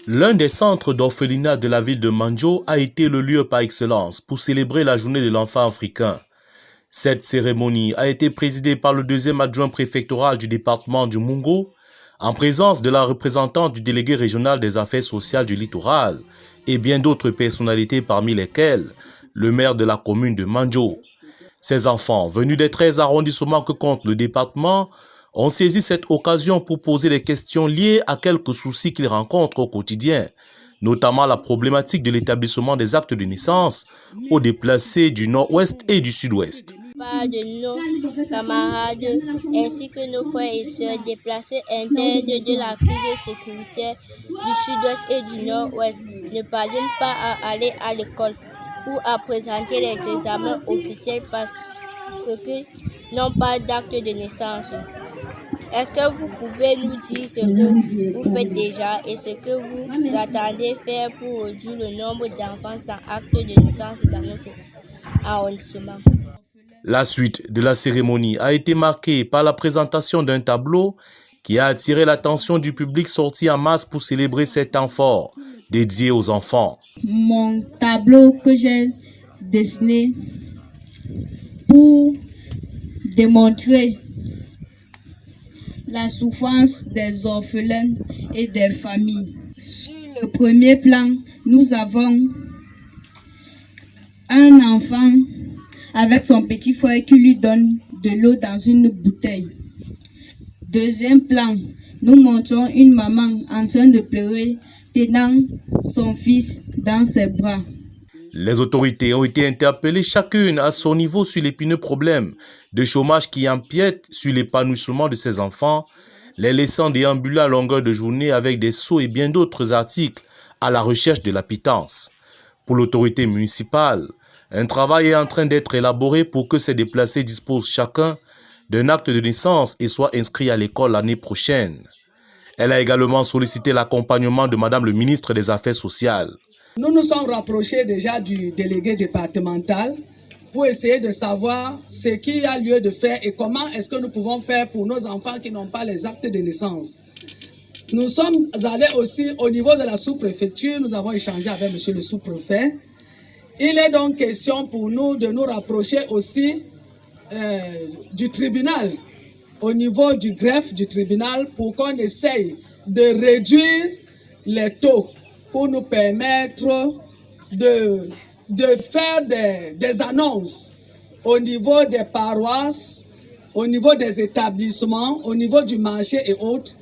L'un des centres d'orphelinat de la ville de Manjo a été le lieu par excellence pour célébrer la journée de l'enfant africain. Cette cérémonie a été présidée par le deuxième adjoint préfectoral du département du Mungo, en présence de la représentante du délégué régional des affaires sociales du littoral et bien d'autres personnalités parmi lesquelles le maire de la commune de Manjo. Ces enfants, venus des 13 arrondissements que compte le département, ont saisi cette occasion pour poser des questions liées à quelques soucis qu'ils rencontrent au quotidien, notamment la problématique de l'établissement des actes de naissance aux déplacés du nord-ouest et du sud-ouest. De nos camarades ainsi que nos frères et sœurs déplacés internes de la crise sécuritaire du sud-ouest et du nord-ouest ne parviennent pas à aller à l'école ou à présenter les examens officiels parce qu'ils n'ont pas d'acte de naissance. Est-ce que vous pouvez nous dire ce que vous faites déjà et ce que vous attendez faire pour réduire le nombre d'enfants sans acte de naissance dans notre arrondissement? La suite de la cérémonie a été marquée par la présentation d'un tableau qui a attiré l'attention du public sorti en masse pour célébrer cet temps fort dédié aux enfants. Mon tableau que j'ai dessiné pour démontrer la souffrance des orphelins et des familles. Sur le premier plan, nous avons un enfant avec son petit frère qui lui donne de l'eau dans une bouteille. Deuxième plan, nous montrons une maman en train de pleurer, tenant son fils dans ses bras. Les autorités ont été interpellées chacune à son niveau sur l'épineux problème de chômage qui empiète sur l'épanouissement de ces enfants, les laissant déambuler à longueur de journée avec des seaux et bien d'autres articles à la recherche de la pitance. Pour l'autorité municipale, un travail est en train d'être élaboré pour que ces déplacés disposent chacun d'un acte de naissance et soient inscrits à l'école l'année prochaine. Elle a également sollicité l'accompagnement de Madame le ministre des Affaires sociales. Nous nous sommes rapprochés déjà du délégué départemental pour essayer de savoir ce qu'il y a lieu de faire et comment est-ce que nous pouvons faire pour nos enfants qui n'ont pas les actes de naissance. Nous sommes allés aussi au niveau de la sous-préfecture, nous avons échangé avec monsieur le sous-préfet. Il est donc question pour nous de nous rapprocher aussi du tribunal, au niveau du greffe du tribunal, pour qu'on essaye de réduire les taux, pour nous permettre de faire des annonces au niveau des paroisses, au niveau des établissements, au niveau du marché et autres,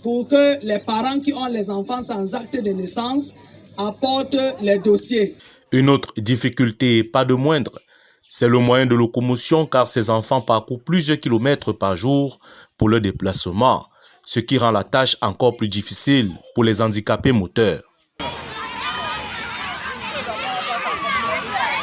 pour que les parents qui ont les enfants sans acte de naissance apportent les dossiers. Une autre difficulté, pas de moindre, c'est le moyen de locomotion car ces enfants parcourent plusieurs kilomètres par jour pour leur déplacement, ce qui rend la tâche encore plus difficile pour les handicapés moteurs.